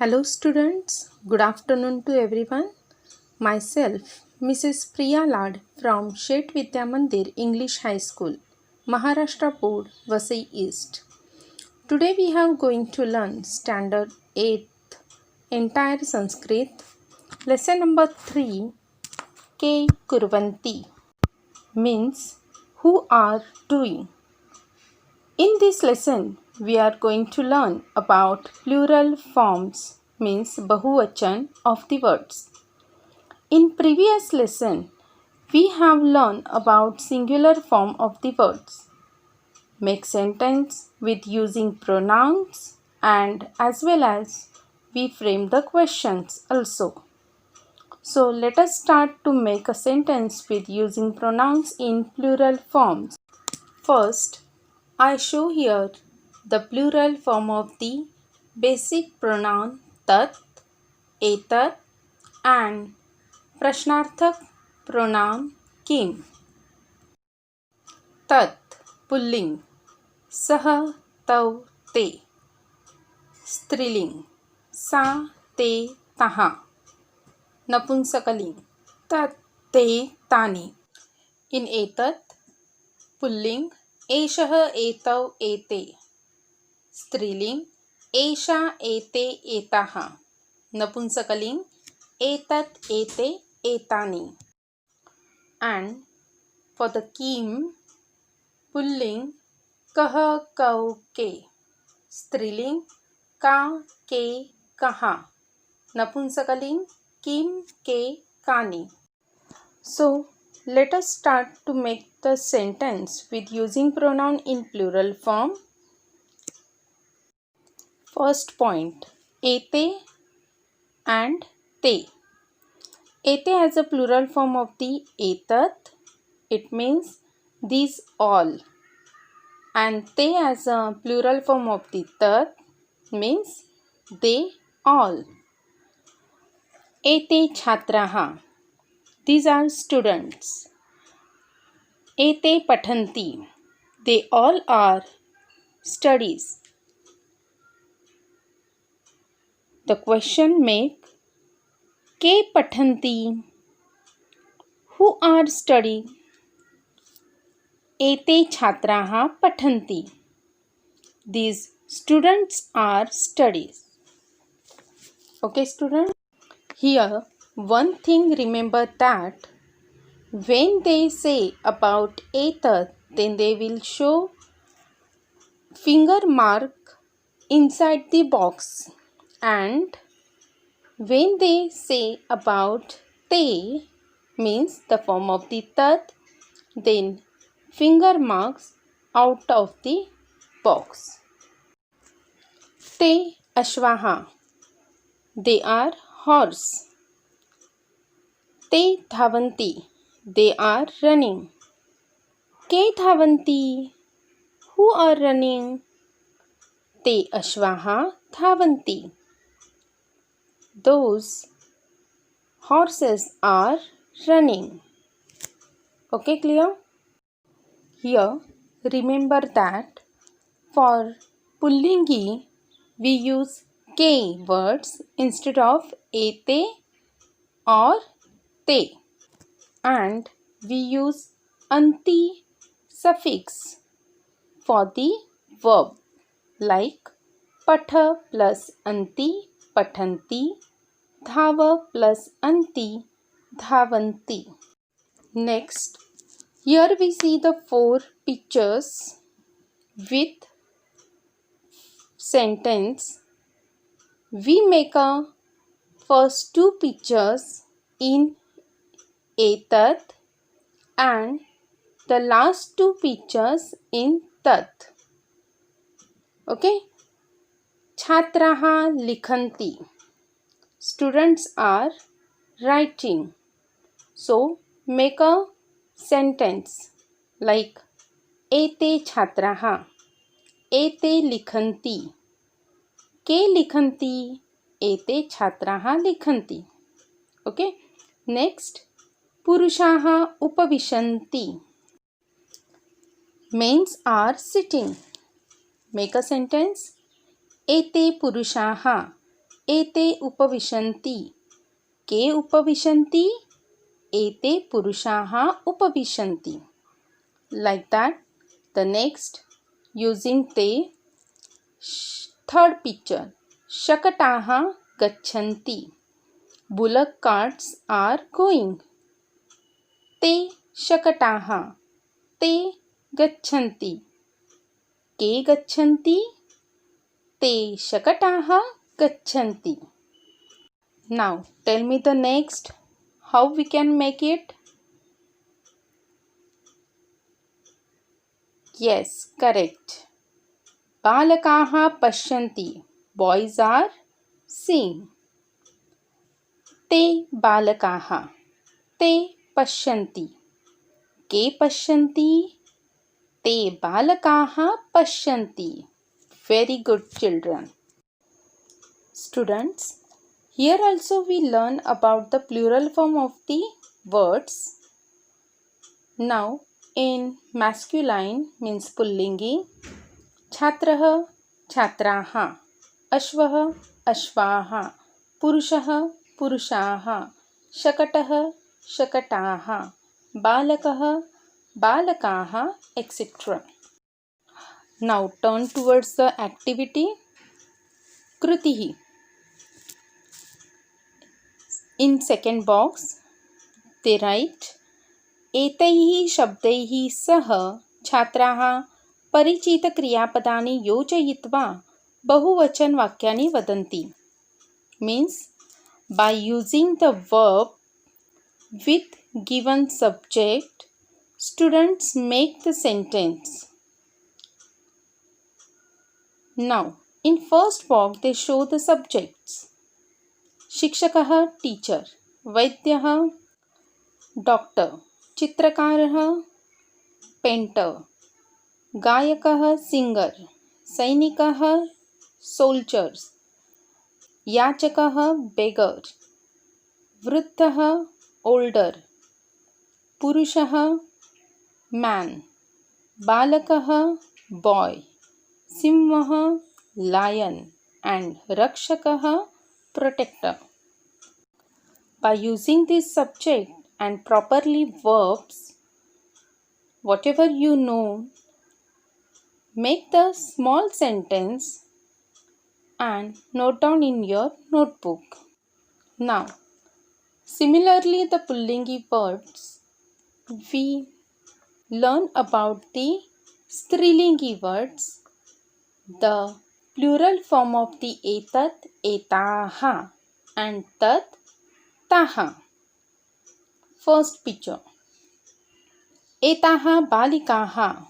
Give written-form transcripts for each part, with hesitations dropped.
Hello students, good afternoon to everyone. Myself, Mrs. Priya Lad from Shet Vidya Mandir English High School, Maharashtra Board, Vasai East. Today we are going to learn Standard 8th, entire Sanskrit, lesson number 3, Ke Kurvanti, means who are doing. In this lesson, we are going to learn about plural forms, means Bahuvachan of the words. In previous lesson, we have learned about singular form of the words. Make sentence with using pronouns and as well as we frame the questions also. So let us start to make a sentence with using pronouns in plural forms. First, I show here the plural form of the basic pronoun tat, etat and प्रश्नार्थक pronoun Kim. tat pulling, सह तव ते स्त्रीलिंग, सा ते तहा नपुंसकलिंग, तत् ते तानि. In एतत् पुल्लिंग, एषः एतौ एते स्त्रीलिंग, एषा एते एताः नपुंसकलिंग, एतत् एते एतानि. And for the Kim pulling, कः कौ के स्त्रीलिंग, का के कहा नपुंसकलिंग, किम के कानि. So let us start to make the sentence with using pronoun in plural form. First point, ete and te. Ete as a plural form of the etat, it means these all. And te as a plural form of the tat means they all. Ete chhatraha, these are students. Ete pathanti, they all are studies. The question make ke pathanti, who are studying. Ete chhatraha pathanti, these students are studies. Okay students, here one thing remember that when they say about etat, then they will show finger mark inside the box, and when they say about te, means the form of the tat, then finger marks out of the box. Te ashvaha, they are horse. Te dhavanti, they are running. Ke dhavanti, who are running. Te ashvaha dhavanti, those horses are running. Okay, clear? Here remember that for pullingi we use ke words instead of ete or te, and we use anti suffix for the verb like patha plus anti pathanti, dhava plus anti dhavanti. Next, here we see the 4 pictures with sentence. We make a first 2 pictures in etat and the last 2 pictures in tat. Okay. Chhatraha likhanti, students are writing. So make a sentence like ete chhatraha, ete likhanti, ke likhanti, ete chhatraha likhanti. Okay. Next, purushaha upavishanti, men are sitting. Make a sentence. Ete purushaha, एते उपविशन्ति. के उपविशन्ति? एते पुरुषाः उपविशन्ति. Like that. The next, using te. Third picture. शकटाः गच्छन्ति. Bullock carts are going. ते शकटाः. ते गच्छन्ति. के गच्छन्ति? ते शकटाः गच्छन्ति. Now tell me the next. How we can make it? Yes, correct. बालकाः पश्यन्ति. Boys are seeing. ते बालकाः. ते पश्यन्ति. के पश्यन्ति? ते बालकाः पश्यन्ति. Very good, children. Students, here also we learn about the plural form of the words. Now, in masculine means pullingi, छात्रः छात्राः, अश्वः अश्वाः, पुरुषः पुरुषाः, शकटः शकटाः, बालकः बालकाः, etc. Now turn towards the activity. Krutihi. In second box, they write एतैः शब्दैः सह छात्राः परिचितक्रियापदानि योजयित्वा बहुवचनवाक्यानि वदन्ति. Means by using the verb with given subject, students make the sentence. Now, in first box they show the subjects. शिक्षकः teacher, वैद्यः doctor, चित्रकारः painter, गायकः singer, सैनिकः soldiers, याचकः beggar, वृद्धः older, पुरुषः man, बालकः boy, सिंहः lion and रक्षकः protector. By using this subject and properly verbs, whatever you know, make the small sentence and note down in your notebook. Now, similarly the pullingi words, we learn about the strilingi words, the plural form of the etat, etaha and tat, taha. First picture. Etaha balikaha.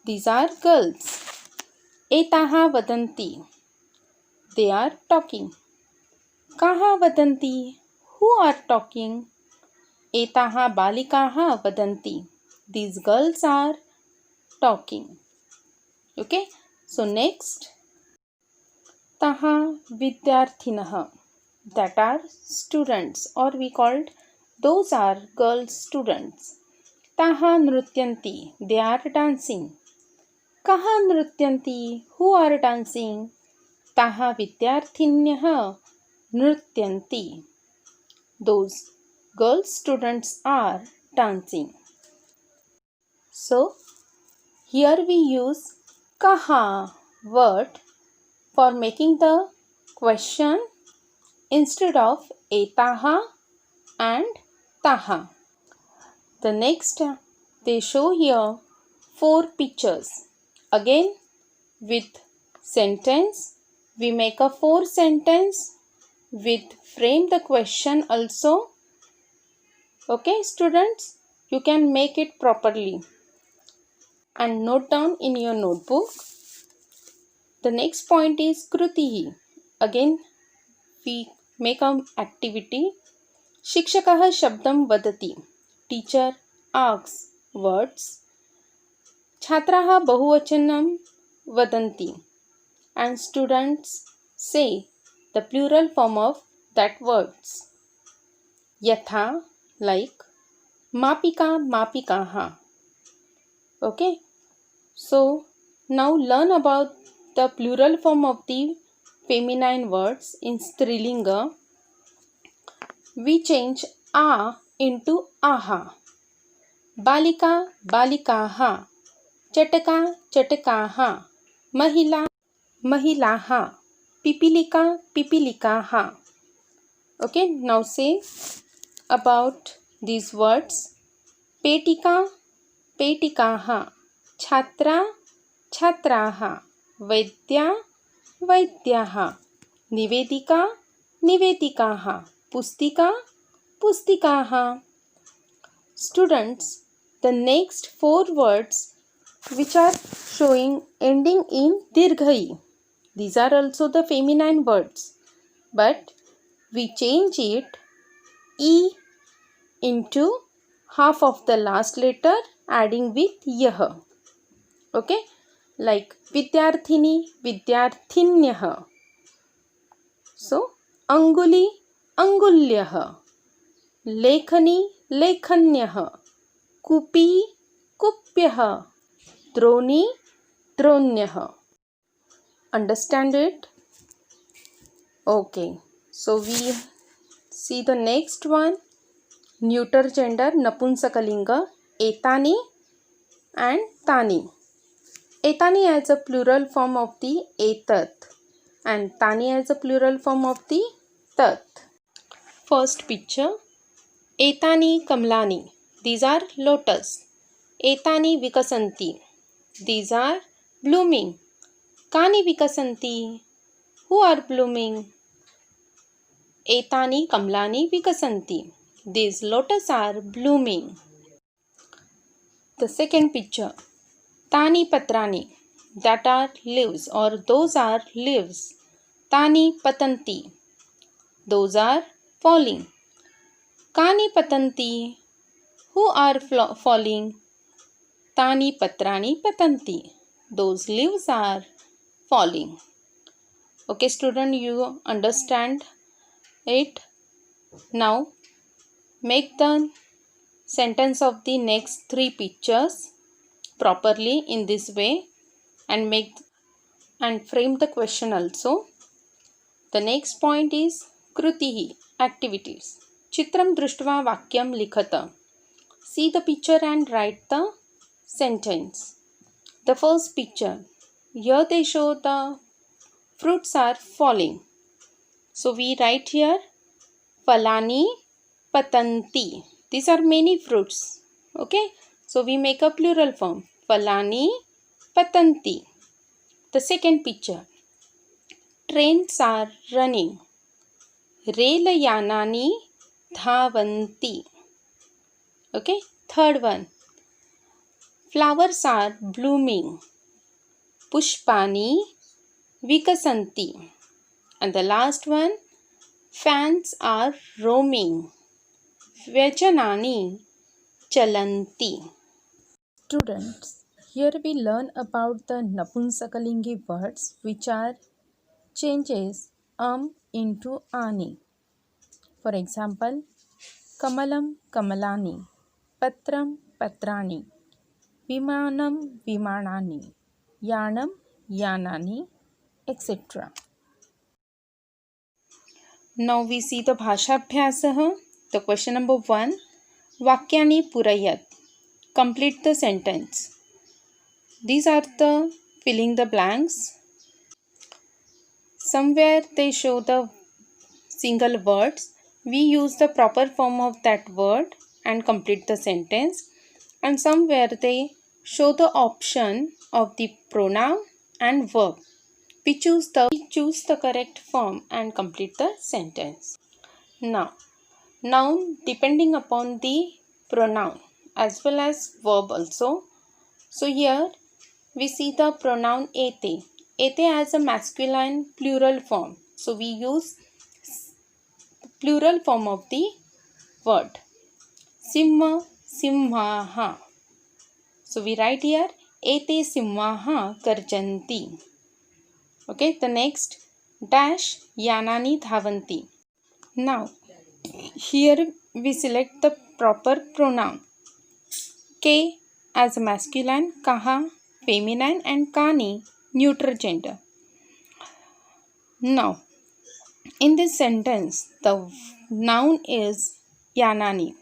These are girls. Etaha vadanti. They are talking. Kaha vadanti. Who are talking? Etaha balikaha vadanti. These girls are talking. Okay. So next. Taha vidyarthinaha. That are students, or we called those are girl students. Taha nrutyanti. They are dancing. Kaha nrutyanti. Who are dancing? Taha vidyarthinyah nrutyanti. Those girl students are dancing. So here we use kaha word for making the question instead of etaha and taha. The next, they show here 4 pictures. Again with sentence, we make a 4 sentence with frame the question also. Okay students, you can make it properly and note down in your notebook. The next point is krutihi. Again we make an activity. Shikshakah shabdam vadati. Teacher asks words. Chhatraha bahuvachanam vadanti. And students say the plural form of that words. Yatha, like. Mapika mapikaha. Okay. So now learn about the plural form of the feminine words in Strilinga, we change a into aha. Balika, balikaha. Chataka, chatakaha. Mahila, mahilaha. Pipilika, pipilikaha. Okay, now say about these words. Petika, petikaha. Chhatra, chhatraha. Vaidya, vaidyaha. Nivedika, nivedikaha. Pustika, pustikaha. Students, the next four words which are showing ending in dirghai. These are also the feminine words, but we change it e into half of the last letter adding with yah. Okay, like vidyarthini, vidyarthinyah. So anguli, angulyah. Lekhani, lekhanyah. Kupi, kupyah. Droni, dronyah. Understand it? Okay, so we see the next one. Neuter gender Napunsakalinga, etani and tani. Etani as a plural form of the etat and tani as a plural form of the tat. First picture, etani kamlani. These are lotus. Etani vikasanti. These are blooming. Kani vikasanti. Who are blooming? Etani kamlani vikasanti. These lotus are blooming. The second picture, tani patrani. That are leaves or those are leaves. Tani patanti. Those are falling. Kani patanti. Who are falling? Tani patrani patanti. Those leaves are falling. Okay, student, you understand it? Now, make the sentence of the next three pictures properly in this way and frame the question also. The next point is krutihi, activities. Chitram drishtva vakyam likhata. See the picture and write the sentence. The first picture, here they show the fruits are falling. So we write here falani patanti. These are many fruits. Okay, so we make a plural form. Falani patanti. The second picture, trains are running. Relayanani dhavanti. Okay, third one, flowers are blooming. Pushpani vikasanti. And the last one, fans are roaming. Vyajanani chalanti. Students, here we learn about the Napunsakalingi words which are changes into ani. For example, kamalam kamalani, patram patrani, vimanam vimanani, yanam yanani, etc. Now we see the Bhashabhyasah. The question number 1. Vakyani Purayat. Complete the sentence. These are the filling the blanks. Somewhere they show the single words. We use the proper form of that word and complete the sentence. And somewhere they show the option of the pronoun and verb. We choose the correct form and complete the sentence. Now, noun depending upon the pronoun as well as verb also. So here we see the pronoun ete. Ete as a masculine plural form. So we use plural form of the word. Simha, simhaha. So we write here ete simhaha garjanti. Okay, the next dash yanani dhavanti. Now here we select the proper pronoun. Ke as a masculine, kaha feminine and kani neuter gender. Now, in this sentence, the noun is Yanani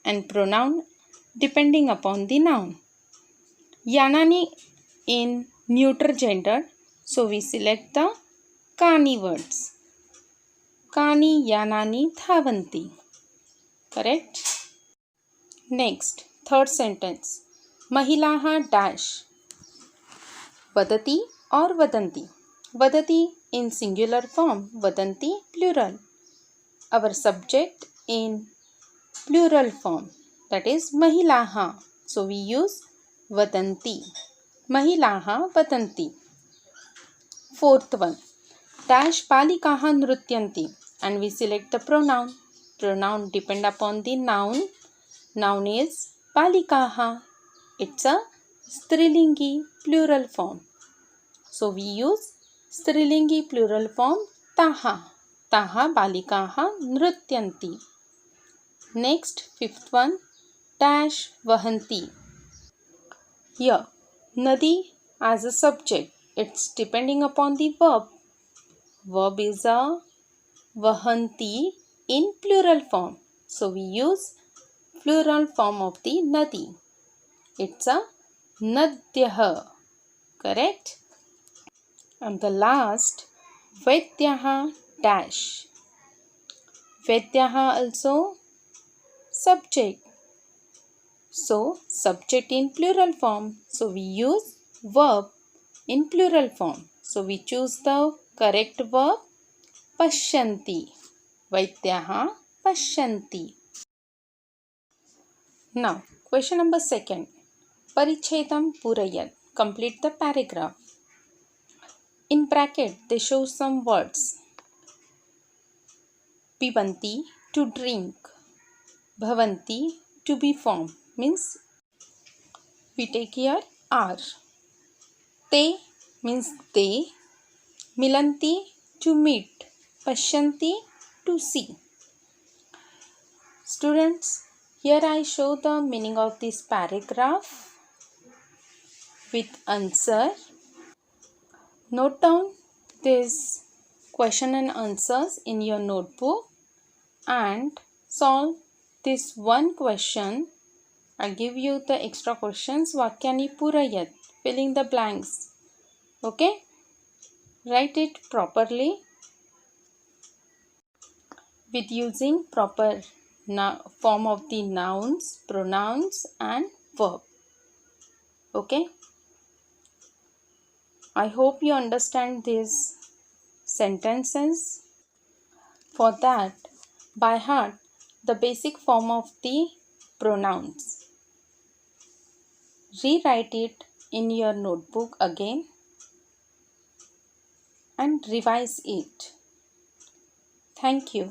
and pronoun depending upon the noun. Yanani in neuter gender, so we select the Kani words. Kani Yanani Dhavanti. Correct? Next, third sentence. Mahilaha dash. Vadati or Vadanti. Vadati in singular form, Vadanti plural. Our subject in plural form, that is Mahilaha. So we use Vadanti. Mahilaha Vadanti. Fourth one. Dash Balikaha Nrutyanti. And we select the pronoun. Pronoun depend upon the noun. Noun is Balikaha. It's a Strilingi plural form. So we use Strilingi plural form Taha. Taha Balikaha Nrutyanti. Next, fifth one, dash Vahanti. Here, Nadi as a subject. It's depending upon the verb. Verb is a Vahanti in plural form. So we use plural form of the Nadi. It's a Nadyaha. Correct? And the last, Vaidyaha dash. Vaidyaha also subject. So, subject in plural form. So, we use verb in plural form. So, we choose the correct verb Pashyanti. Vaidyaha Pashyanti. Now, question number 2. Parichedam Purayat. Complete the paragraph. In bracket, they show some words. Pibanti, to drink. Bhavanti, to be formed. Means we take here are. Te means they. Milanti, to meet. Pashyanti, to see. Students, here I show the meaning of this paragraph with answer. Note down this question and answers in your notebook and solve this one question. I give you the extra questions. Vakyani Purayat. Filling the blanks. Okay? Write it properly with using proper form of the nouns, pronouns and verb. Okay? I hope you understand these sentences. For that, by heart the basic form of the pronouns. Rewrite it in your notebook again and revise it. Thank you.